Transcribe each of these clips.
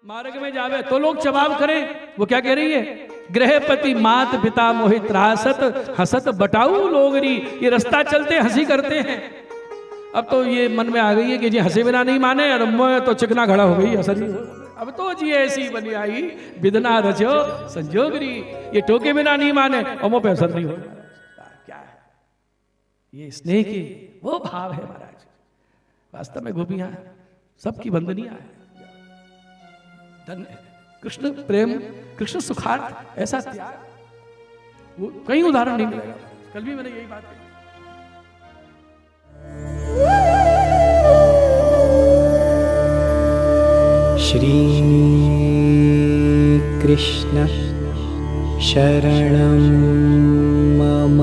मार्ग में जावे तो लोग जवाब करें, वो क्या कह रही है? गृहपति मात पिता मोहित रासत हसत बटाऊ लोगरी। ये रास्ता चलते हंसी करते हैं। अब तो ये मन में आ गई है कि जी हंसे बिना नहीं माने, और मैं तो चिकना खड़ा हो गई असर ही। अब तो जी ऐसी बनी आई बिदना रजो संजोगरी। ये टोके बिना नहीं माने और मुंह पे असर नहीं हो। क्या है ये? स्नेह की वो भाव है महाराज। वास्तव में गोपियां सबकी वंदनीय है। धन्य कृष्ण प्रेम, कृष्ण सुखार्थ, ऐसा त्याग वो कहीं उदाहरण नहीं मिलेगा। कल भी मैंने यही बात कही। श्री कृष्ण शरणं मम।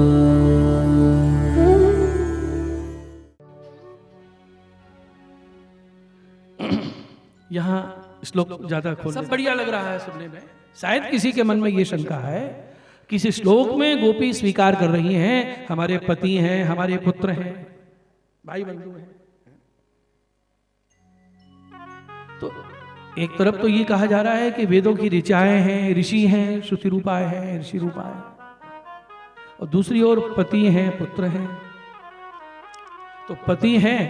यहाँ श्लोक ज्यादा खोल, सब बढ़िया लग रहा है सुनने में। शायद किसी के मन में ये शंका है, किसी श्लोक में गोपी स्वीकार कर रही हैं हमारे पति हैं, हमारे पुत्र हैं, भाई बंधु हैं। तो एक तरफ तो ये कहा जा रहा है कि वेदों की ऋचाएं हैं, ऋषि हैं, श्रुति रूपाए हैं, ऋषि रूपाए, और दूसरी ओर पति हैं, पुत्र हैं। तो पति हैं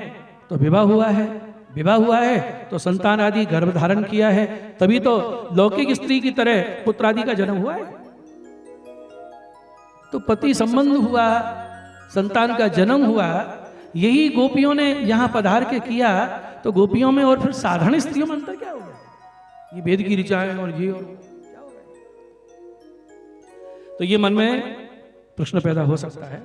तो विवाह हुआ है, विवाह हुआ है तो संतान आदि गर्भ धारण किया है, तभी तो लौकिक स्त्री की तरह पुत्र आदि का जन्म हुआ है। तो पति संबंध हुआ, संतान का जन्म हुआ। यही गोपियों ने यहां पधार के किया। तो गोपियों में और फिर साधारण स्त्रियों में अंतर क्या हो गया? ये वेद की ऋचाएं और ये और क्या हो गया? तो ये मन में प्रश्न पैदा हो सकता है।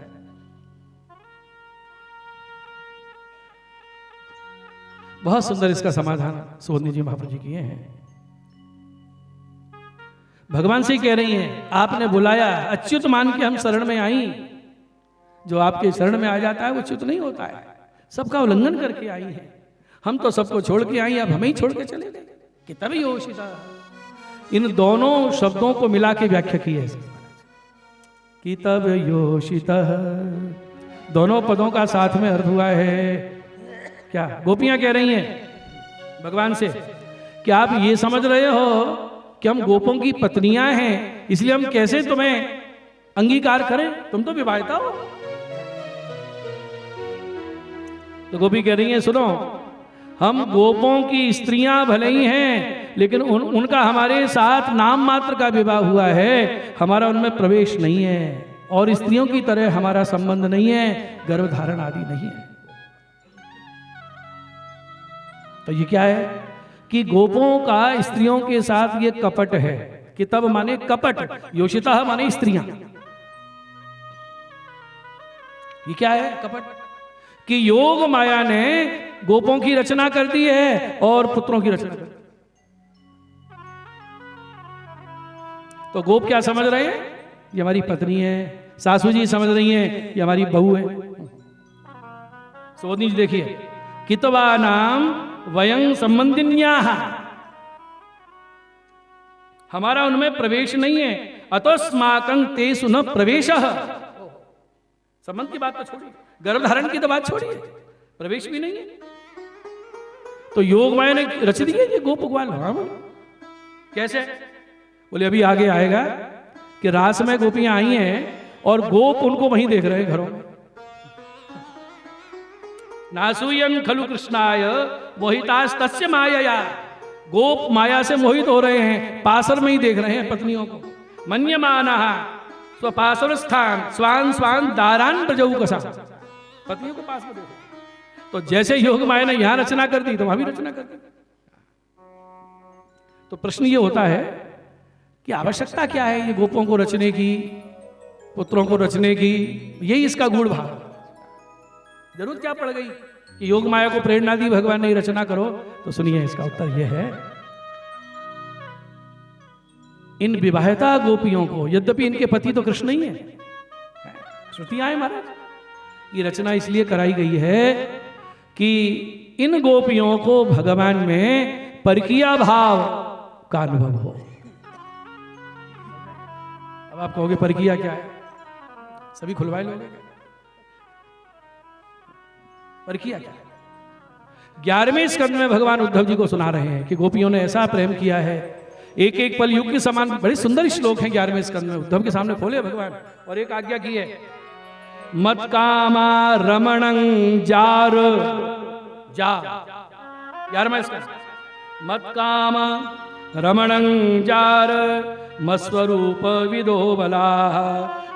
बहुत सुंदर इसका समाधान सुवर्ण जी महाप्रभु जी किए हैं। भगवान से कह रही हैं, आपने बुलाया, अच्युत मान के हम शरण में आई। जो आपके शरण में आ जाता है वो च्युत नहीं होता है, सबका उल्लंघन करके आई है। हम तो सबको छोड़ के आई, अब हमें ही छोड़ के चले गए। कि तब योषिता, इन दोनों शब्दों को मिला के व्याख्या की है कि तब योषिता, दोनों पदों का साथ में अर्थ हुआ है। क्या गोपियां कह रही हैं भगवान से कि आप ये समझ रहे हो कि हम गोपों की पत्नियां हैं, इसलिए हम कैसे तुम्हें अंगीकार करें? तुम तो विवाहिता हो। तो गोपी कह रही हैं, सुनो, हम गोपों की स्त्रियां भले ही हैं, लेकिन उनका हमारे साथ नाम मात्र का विवाह हुआ है, हमारा उनमें प्रवेश नहीं है, और स्त्रियों की तरह हमारा संबंध नहीं है, गर्भधारण आदि नहीं है। तो ये क्या है कि गोपों का स्त्रियों के साथ ये कपट है। कि तब माने कपट, योषिता माने स्त्रियां। ये क्या है कपट? कि योग माया ने गोपों की रचना कर दी है और पुत्रों की रचना कर दी। तो गोप क्या समझ रहे हैं? ये हमारी पत्नी है। सासू जी समझ रही हैं ये हमारी बहू है। सोनी जी देखिए, कितवा नाम वयं संबंधिन्या, हमारा उनमें प्रवेश नहीं है। अतोस्माकं तेषु न प्रवेशः। संबंध की बात तो छोड़िए, गर्भधारण की तो बात छोड़िए, प्रवेश भी नहीं है। तो योग माया ने रच दी है ये गोप ग्वाल। कैसे? बोले अभी आगे आएगा कि रास में गोपियां आई हैं और गोप उनको वहीं देख रहे हैं घरों में। नासूयं खलु कृष्णाय मोहितास्तस्य मायया, गोप माया से मोहित हो रहे हैं, पासर में ही देख रहे हैं पत्नियों को। मन्यमानः स्वपासर स्थान स्वान स्वान दारान प्रजऊ कसा, पत्नियों को पास में देखो। तो जैसे योग माया ने यहां रचना कर दी तो वहां भी रचना कर दी। तो प्रश्न ये होता है कि आवश्यकता क्या है ये गोपों को रचने की, पुत्रों को रचने की? यही इसका गूढ़ भाव। जरूरत क्या पड़ गई कि योग माया को प्रेरणा दी भगवान ने रचना करो? तो सुनिए इसका उत्तर यह है, इन विवाहिता गोपियों को, यद्यपि इनके पति तो कृष्ण ही है, श्रुतियां हैं महाराज, ये रचना इसलिए कराई गई है कि इन गोपियों को भगवान में परकीया भाव का अनुभव हो। अब आप कहोगे परकीया क्या है? सभी खुलवाए लोग, परकीया क्या है? 11वें स्कंद में भगवान उद्धव जी को सुना रहे हैं कि गोपियों ने ऐसा प्रेम किया है, एक एक पल युग के समान। बड़े सुंदर श्लोक हैं 11वें स्कंद में, उद्धव के सामने खोले भगवान और एक आज्ञा की है, मत कामा रमणं जार जा। 11वां स्कंद, मत कामा रमणं जार मस्वरूप विदो बला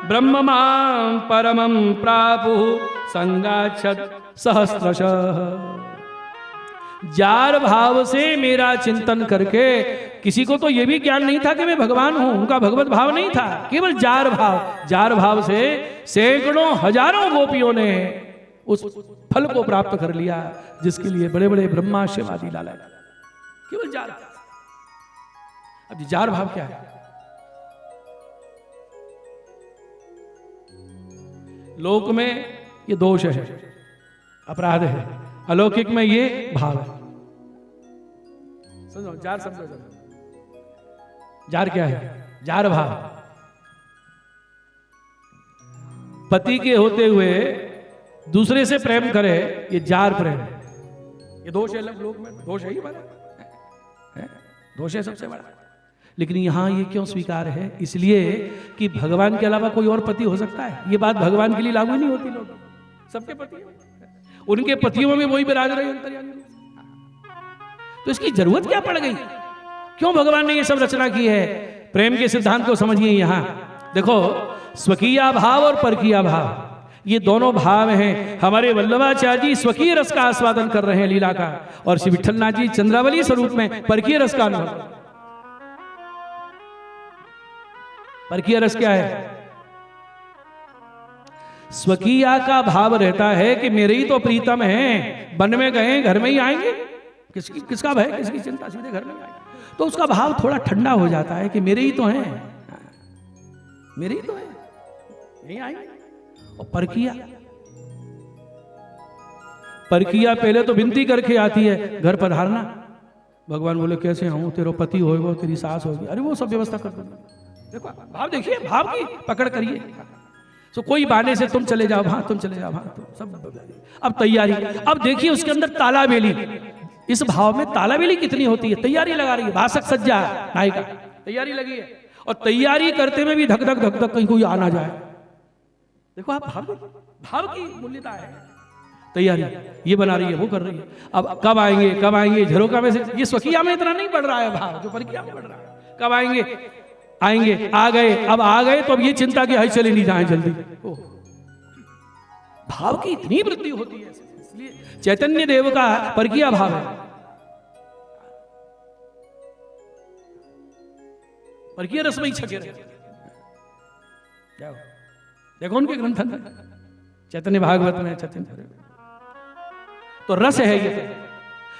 ब्रह्म मां परमं प्रापु संगाच्छद सहस्रशः। जार भाव से मेरा चिंतन करके, किसी को तो यह भी ज्ञान नहीं था कि मैं भगवान हूं, उनका भगवत भाव नहीं था, केवल जार भाव। जार भाव से सैकड़ों हजारों गोपियों ने उस फल को प्राप्त कर लिया जिसके लिए बड़े बड़े ब्रह्मा शिव आदि लाला, केवल जार भाव। अब जार भाव क्या है? लोक में ये दोष है, अपराध है, अलौकिक में ये भाव है। समझो जार, समझो जार क्या है? जार भाव। पति के होते हुए दूसरे से प्रेम करे, ये जार प्रेम है। ये दोष है लोक में, दोष है ही बड़ा है, दोष है सबसे बड़ा। लेकिन यहां ये क्यों स्वीकार है? इसलिए कि भगवान के अलावा कोई और पति हो सकता है? ये बात भगवान के लिए लागू नहीं होती। लोग सबके पति, उनके पतियों में वही विराज रहे अंतर्यामी। तो इसकी जरूरत क्या पड़ गई? क्यों भगवान ने ये सब रचना की है? प्रेम के सिद्धांत को समझिए। यहां देखो, स्वकीय भाव और परकीय भाव, ये दोनों भाव हैं। हमारे वल्लभाचार्य जी स्वकीय रस का आस्वादन कर रहे हैं लीला का, और श्री विठलनाथ जी चंद्रावली स्वरूप में परकीय रस का अनुभव। परकीय रस क्या है? स्वकीय का भाव रहता है कि मेरे ही तो प्रीतम हैं, वन में गए घर में ही आएंगे, किसका भय, किसकी चिंता, सीधे घर में आएंगे। तो उसका भाव थोड़ा ठंडा हो जाता है कि मेरे ही तो हैं, मेरे ही तो हैं, यही आएंगे। और परकीय पहले तो विनती करके आती है, घर पधारना। भगवान बोले कैसे आऊं, तेरा पति होगा, तेरी सास होगी, अरे वो सब व्यवस्था कर दूंगा। देखो भाव, देखिए भाव की पकड़ करिए। तो कोई बहाने से तुम चले जाओ वहां, तुम चले जाओ वहां, तुम सब। अब तैयारी, अब देखिए उसके अंदर तालाबेली, इस भाव में तालाबेली कितनी होती है। तैयारी लगा रही है, भाषक सज्जा नायिका तैयारी लगी है, और तैयारी करते में भी धक धक धक धक कहीं कोई आ ना जाए। देखो आप भाव, भाव की मूल्यता है। तैयारी ये बना रही है, वो कर रही है। अब कब आएंगे, कब आएंगे, झरोका में से। ये स्वकीय में इतना नहीं बढ़ रहा है भाव, जो परकीय में बढ़ रहा है। कब आएंगे, आएंगे, आ गए, अब आ गए तो अब ये चिंता की हाई चले नहीं जाए जल्दी। भाव की इतनी वृद्धि होती है, इसलिए चैतन्य देव का परकीय भाव है। परकीय रस में ही छके रहे। देखो उनके ग्रंथ चैतन्य भागवत में, चैतन्य तो रस है ये।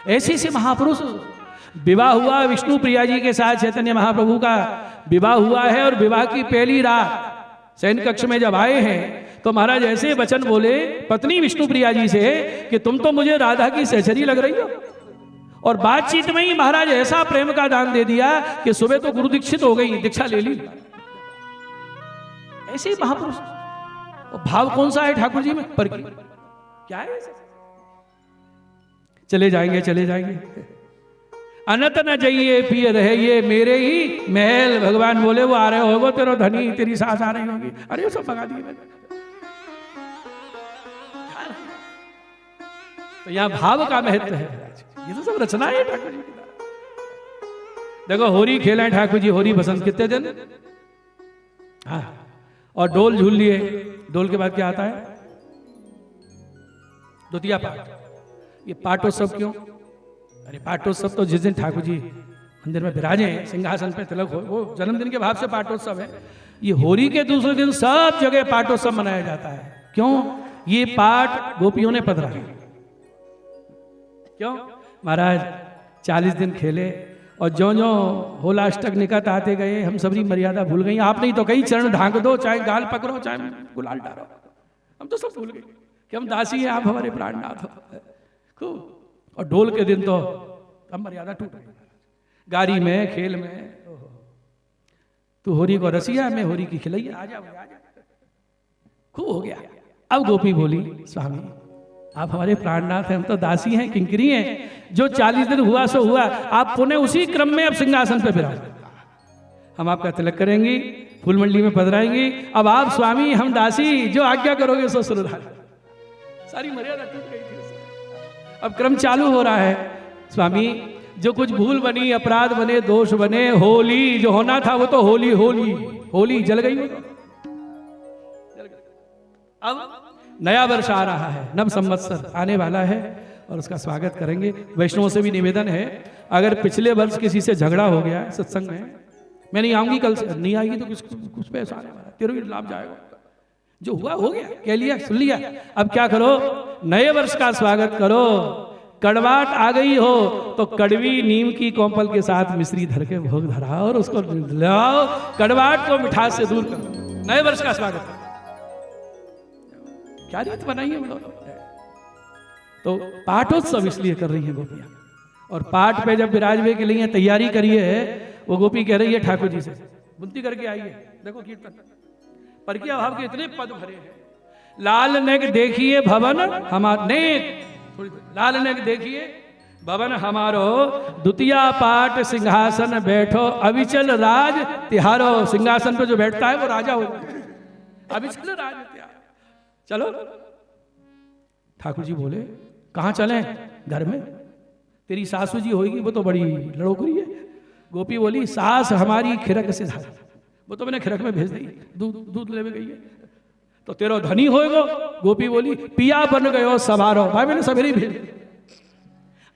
ऐसे से महापुरुष, विवाह हुआ विष्णु प्रिया जी के साथ, चैतन्य महाप्रभु का विवाह हुआ है, और विवाह की पहली रात शयन कक्ष में जब आए हैं तो महाराज ऐसे वचन बोले पत्नी विष्णु प्रिया जी से कि तुम तो मुझे राधा की सहचरी लग रही हो। और बातचीत में ही महाराज ऐसा प्रेम का दान दे दिया कि सुबह तो गुरु दीक्षित हो गई, दीक्षा ले ली। ऐसे ही महापुरुष। और भाव कौन सा है ठाकुर जी में? परकीय। क्या है? चले जाएंगे, चले जाएंगे, अनत न जाइए पिए रहिए मेरे ही महल। भगवान बोले वो आ रहे होगो, तेरा धनी, तेरी सास आ रही होगी, अरे सब भगा दिए मैंने। तो यहाँ भाव का महत्व है। ये तो सब रचना है ठाकुर जी की। देखो होरी खेले ठाकुर जी, होरी बसंत कितने दिन, हाँ, और डोल झूल लिए। डोल के बाद क्या आता है? द्वितीया पाठ। ये पाठोत्सव क्यों? अरे पाठोत्सव तो जिस दिन ठाकुर जी मंदिर में विराजे, सिंहासन पे तिलक हो, वो जन्मदिन के भाव से पाठोत्सव है। ये होरी के दूसरे दिन सब जगह पाठोत्सव मनाया जाता है। क्यों? ये पाठ गोपियों ने पधरा। क्यों? महाराज 40 दिन खेले, और जो जो होलाष्टक निकट आते गए हम सबरी मर्यादा भूल गई। आप नहीं तो कई चरण ढांक दो, चाहे गाल पकड़ो, चाहे गुलाल डालो, हम तो सब भूल गए कि हम दासी हैं, आप हमारे प्राणनाथ हो। खूब। और ढोल के दिन तो हम मर्यादा टूट गई। गाड़ी में, खेल में, तू होरी को रसिया, मैं होरी की खिलैया, आ जा खूब हो गया। अब गोपी बोली स्वामी आप हमारे प्राणनाथ हैं, हम तो दासी हैं, किंकरी हैं। जो 40 दिन हुआ सो हुआ, आप पुनः उसी क्रम में अब सिंहासन पे बिराज। हम आपका तिलक करेंगे, फूल मंडी में पधराएंगे। अब आप स्वामी, हम दासी, जो आज्ञा करोगे सो सुरधार। सारी मर्यादा टूट गई थी। अब क्रम चालू हो रहा है। स्वामी, जो कुछ भूल बनी, अपराध बने, दोष बने, होली जो होना था वो तो होली होली होली जल गई। अब नया वर्ष आ रहा है, नव संवत्सर आने वाला है और उसका स्वागत करेंगे। वैष्णवों से भी निवेदन है, अगर पिछले वर्ष किसी से झगड़ा हो गया है सत्संग में, मैं नहीं आऊंगी कल से, नहीं आएगी तो कुछ पैसा आने वाला, तेरे भी लाभ जाएगा। जो हुआ हो गया, कह लिया, सुन लिया। अब क्या करो, नए वर्ष का स्वागत करो। कड़वाट आ गई हो तो कड़वी नीम की कोंपल के साथ मिश्री धर के भोग धराओ और उसको लाओ, कड़वाट को मिठास से दूर करो। नए वर्ष का स्वागत करो। क्या रीत बनाई है हम लोग। तो पाठोत्सव इसलिए कर रही है गोपियां, और पाठ पे जब विराजवे के लिए तैयारी करिए, वो गोपी कह रही है ठाकुर जी से, बुनती करके आई है। देखो कीर्तन पर क्या भाव के इतने पद भरे हैं। लाल नेक देखिए भवन हमार नेक, लाल नेक देखिए भवन हमारो, द्वितीया पाठ सिंहासन बैठो, अविचल राज तिहारो। सिंहासन पे जो बैठता है वो राजा होता है, अविचल राज तिहारो। चलो। ठाकुर जी बोले कहाँ चलें? घर में तेरी सासू जी होगी, वो तो बड़ी लड़ोकरी है। गोपी बोली सास हमारी खिरक से धार, वो तो मैंने खिरक में भेज दी, दूध लेवे गई है। तो तेरो धनी होएगो। गोपी बोली पिया बन गयो सवारो, भाई मैंने सवेरे भेज दी।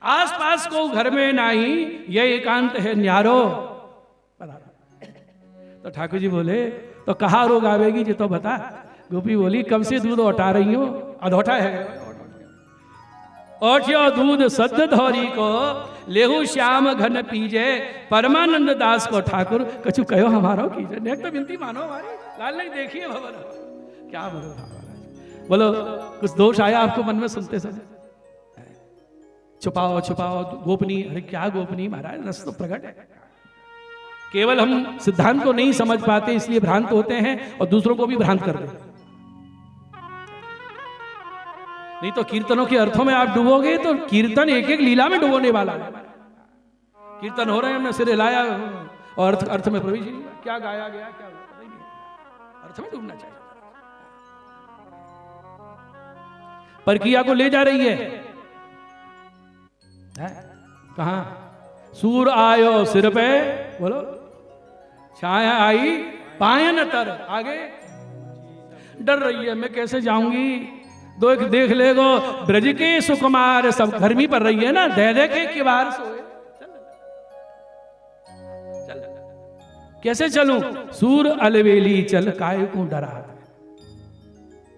आस पास को घर में नहीं, ये एकांत है न्यारो। तो ठाकुर जी बोले तो कहाँ रोग आवेगी जी तो बता। गोपी बोली कब से दूध उठा रही हो? अधोठा है। ओठियो दूध सद धौरी को, लेहू श्याम घन पीजे, परमानंद दास को ठाकुर कछु कहो हमारो कीजे। नेक तो विनती मानो हमारी, लाल नहीं देखिए भवन। क्या बोलो बोलो, कुछ दोष आया आपको मन में सुनते समय? छुपाओ छुपाओ गोपनीय। अरे क्या गोपनीय महाराज, रस तो प्रकट है। केवल हम सिद्धांत को नहीं समझ पाते इसलिए भ्रांत होते हैं और दूसरों को भी भ्रांत कर देते। नहीं तो कीर्तनों के अर्थों में आप डूबोगे तो कीर्तन एक एक लीला में डुबोने वाला है। कीर्तन हो रहे हैं, हमने सिर हिलाया और अर्थ में प्रवेश नहीं हुआ। क्या गाया गया, क्या नहीं, अर्थ में डूबना चाहिए। परकिया को ले जा रही है, कहां? सूर आयो सिर पे, बोलो छाया आई पायन तर। आगे डर रही है, मैं कैसे जाऊंगी? दो एक देख लेगो ब्रज के सुकुमार, सब गर्मी पड़ रही है ना, दे के किवार सोए। चल कैसे चलूं? सूर अलवेली चल, काय को डरा।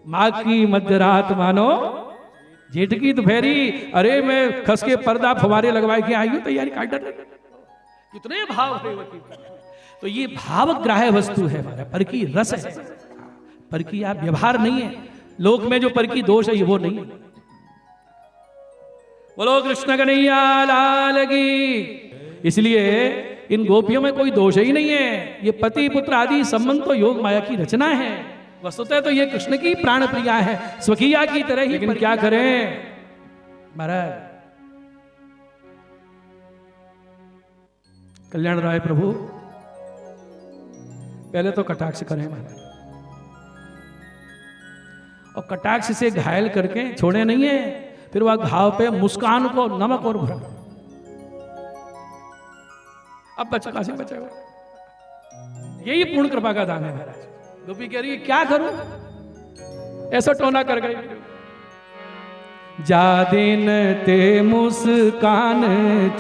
माँ की मध्यरात मानो जेठ की दोपहरी। अरे मैं खस के पर्दा फवारे लगवाए के आई हूं, तैयारी काट डर। कितने भाव है। तो ये भावग्राह्य वस्तु है हमारा, पर की रस है, पर की आप व्यवहार नहीं है। लोक में जो पर की दोष है ये वो नहीं है। बोलो कृष्ण कन्हैया लाल की। इसलिए इन गोपियों में कोई दोष ही नहीं है। ये पति पुत्र आदि संबंध तो योग माया की रचना है। वस्तुतः तो ये कृष्ण की प्राण प्रिया है, स्वकीया की तरह ही। लेकिन क्या करें महाराज, कल्याण राय प्रभु पहले तो कटाक्ष करें महाराज, और कटाक्ष से घायल करके छोड़े नहीं है, फिर वह घाव पे मुस्कान को नमक और भरा। अब बचा से बचेगा, यही पूर्ण कृपा का दान है महाराज। गोपी कह रही है क्या करूं, ऐसा टोना कर गई। जा दिन ते मुस्कान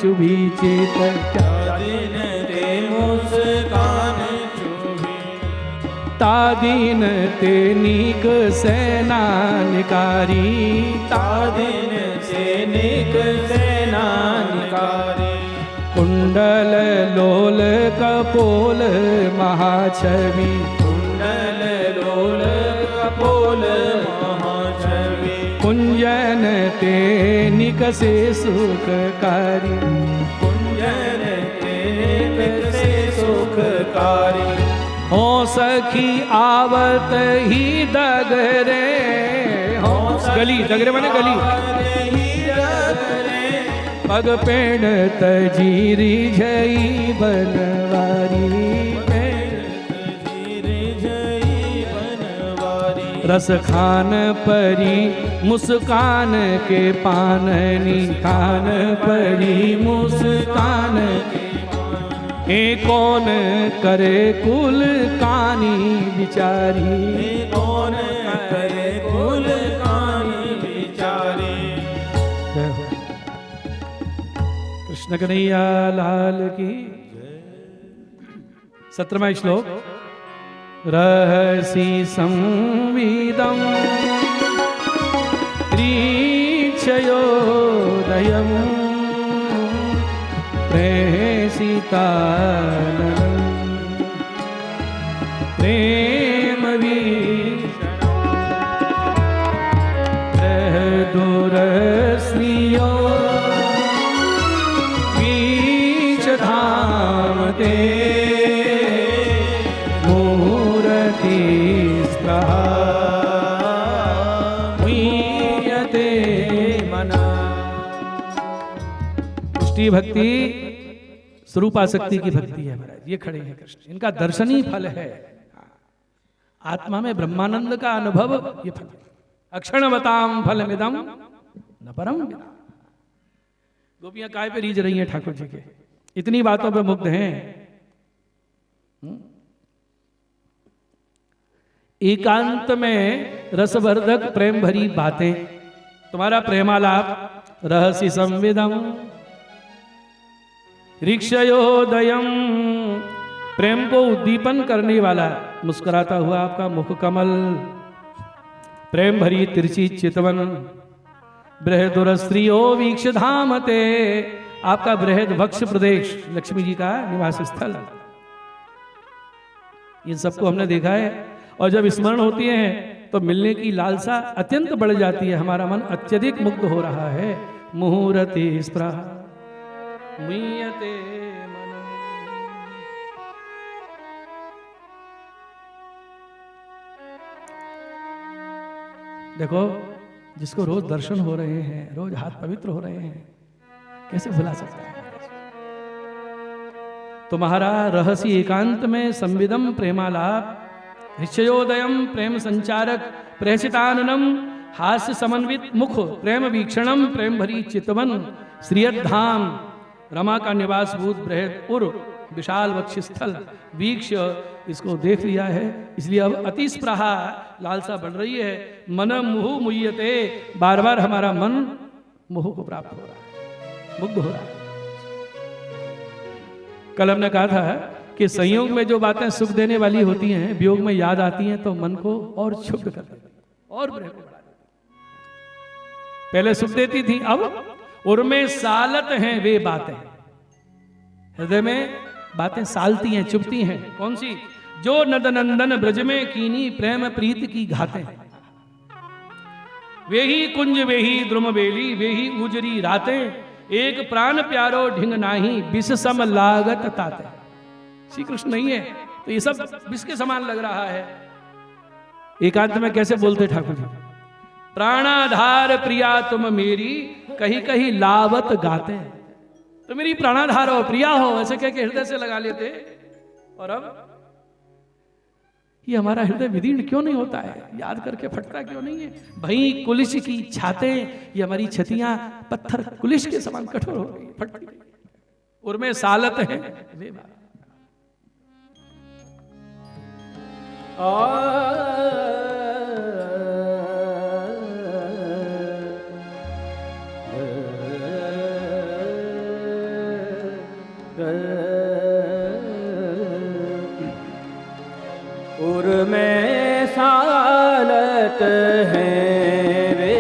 चुभी चेत, जा दिन ते मुस्कान चुभी, ता दिन ते नीक सेना निकारी, ता दिन से निक सेना निकारी। कुंडल लोल कपोल महाछवि, कुंडल लोल कपोल महाछवि। कुंजन ते निकसे सुखकारी, कुंजन ते निकसे सुखकारी। हो सखी आवत ही डगरे, हो गली, डगरे माने गली। पग पेड़ तजीरी झई बनवारी, रस खान परी मुस्कान के पाननी, खान परी मुस्कान के कौन करे कुल कानी बिचारी, कौन करे कुल कानी बिचारी। कृष्ण कन्हैया लाल की। 17वां श्लोक। रहसि संविदं प्रीक्षयोदयं प्रेषिताननं प्रेमवीक्षणं दूरस्त्रियो वीक्षधाम ते पुष्टि भक्ति स्वरूपासक्ति की भक्ति है महाराज। ये खड़े हैं कृष्ण, इनका दर्शनी फल है। आत्मा में ब्रह्मानंद का अनुभव ये फल। अक्षणवताम फलमिदं न परम विदा। गोपियां काय पे रीझ रही हैं ठाकुर जी के, इतनी बातों पे मुग्ध हैं। एकांत में रसवर्धक प्रेम भरी बातें, तुम्हारा प्रेमालाप, रहसि संविदं ऋक्षयोदयम, प्रेम को उद्दीपन करने वाला मुस्कुराता हुआ आपका मुख कमल, प्रेम भरी तिरछी चितवन, बृहदुरस्त्रियो वीक्षधामते, आपका बृहद वक्ष प्रदेश लक्ष्मी जी का निवास स्थल। इन सबको हमने देखा है, और जब स्मरण होती है तो मिलने की लालसा अत्यंत बढ़ जाती है। हमारा मन अत्यधिक मुग्ध हो रहा है। मुहूर्ते स्पृहा मुह्यते मनो। देखो, जिसको रोज दर्शन हो रहे हैं, रोज हाथ पवित्र हो रहे हैं, कैसे भुला सकते हैं। तुम्हारा रहस्य एकांत में संविदम प्रेमालाप, निश्चयोदयम प्रेम संचारक, प्रेषिताननम हास्य समन्वित मुख, प्रेम वीक्षणम प्रेम भरी चितवन, श्रीयधाम रमा का निवास भूत बृहद उर विशाल वक्षस्थल वीक्ष, इसको देख लिया है, इसलिए अब अति स्पृहा लालसा बढ़ रही है। मन मुहु मुह्यते, बार बार हमारा मन मोह को प्राप्त हो रहा है, मुग्ध हो रहा है। कल हमने कहा था कि संयोग में जो बातें सुख देने वाली होती हैं, वियोग में याद आती हैं तो मन को और क्षुब्ध कर देती, और प्रेम को बढ़ा देती। पहले सुख देती थी, अब उर्मे सालत हैं वे बातें, हृदय में बातें सालती हैं, चुभती हैं। कौन सी? जो नदनंदन ब्रज में कीनी प्रेम प्रीत की घातें, वे ही कुंज वे ही द्रुम बेली, वे ही उजरी रातें, एक प्राण प्यारो ढिंग नाही, विष सम लागत ताते। श्री कृष्ण नहीं है तो ये सब विष के समान लग रहा है। एकांत में कैसे बोलते ठाकुर जी? प्राणाधार प्रिया तुम मेरी, कहीं कहीं लावत गाते। तो मेरी प्राणाधार हो, प्रिया हो, ऐसे कह के हृदय से लगा लेते। और अब ये हमारा हृदय विदीर्ण क्यों नहीं होता है? याद करके फटता क्यों नहीं है? भई कुलिश की छाते, ये हमारी छतियां पत्थर कुलिश के समान कठोर हो गई, फटती। उर्मे सालत है वे बात। उर्मे सालत है वे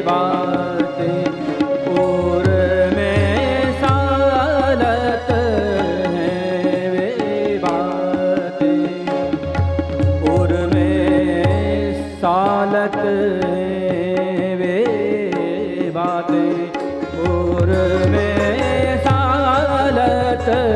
बातें, उर्मे सालत है वे बातें, उर्मे सालत है वे बातें, उर्मे सालत है।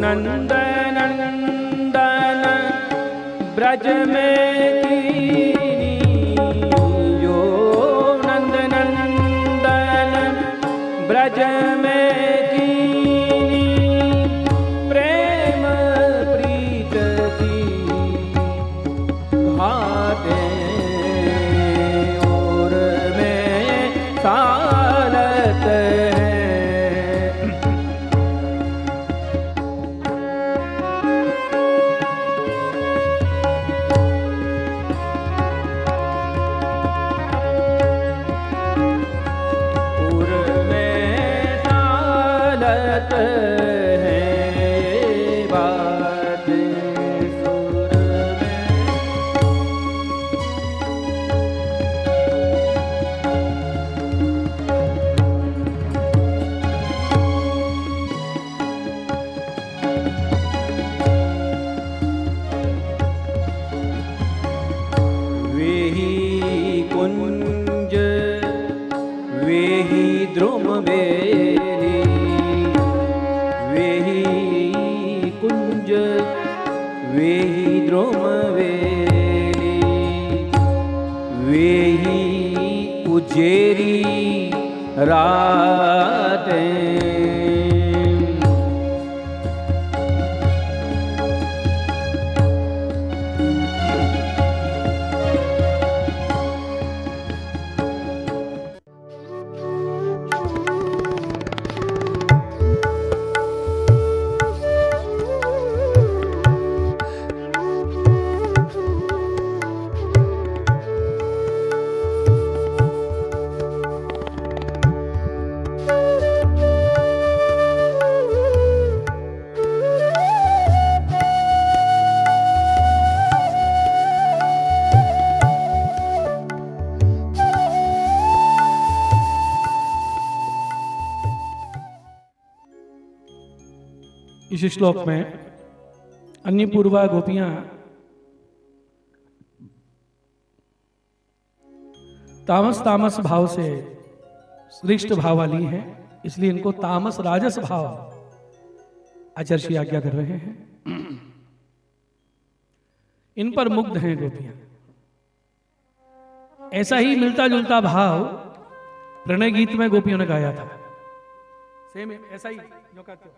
नंद नंदन ब्रज में कीनी, जो नंद नंदन ब्रज में कीनी, प्रेम प्रीत की घाटे और में सालत है। कुंज वेही द्रुम बेली, वेही कुंज वेही द्रुम बेली, वेही उजेरी रातें। इस श्लोक में अन्य पूर्वा गोपियां तामस तामस भाव से श्रेष्ठ भाव वाली हैं, इसलिए इनको तामस राजस भाव आचार्य आज्ञा कर रहे हैं। इन पर मुग्ध हैं गोपियां। ऐसा ही मिलता जुलता भाव प्रणय गीत में गोपियों ने गाया था। सेम ऐसा ही जो कहते हो।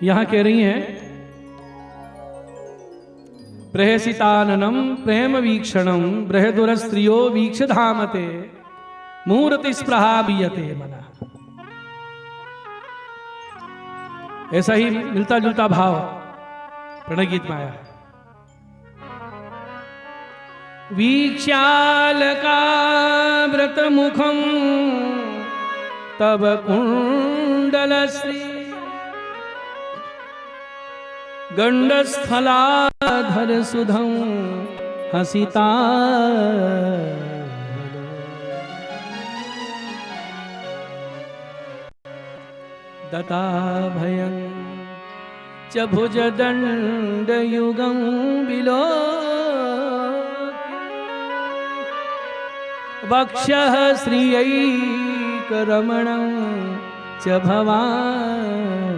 यहां कह रही हैं प्रहसिताननम प्रेम वीक्षणम बृहदुर स्त्रियो वीक्ष धामते मूर्ति स्प्रहा बीयते मना। ऐसा ही मिलता जुलता भाव प्रणय गीत में आया। वीक्षालका व्रत मुखम तब कुंडल श्री गंडस्थलाधर सुधं हसिता दता भयं च भुज दंड युगं बिलो वक्षः श्रियैकरमणं च भवान्।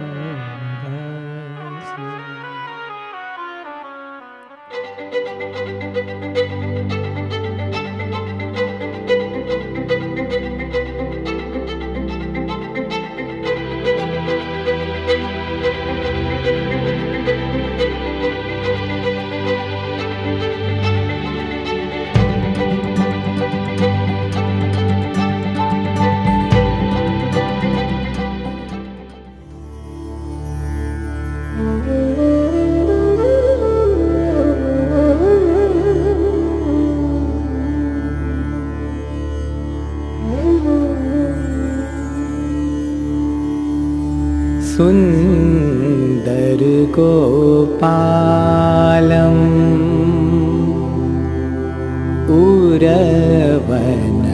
सुंदर गोपालम उरवन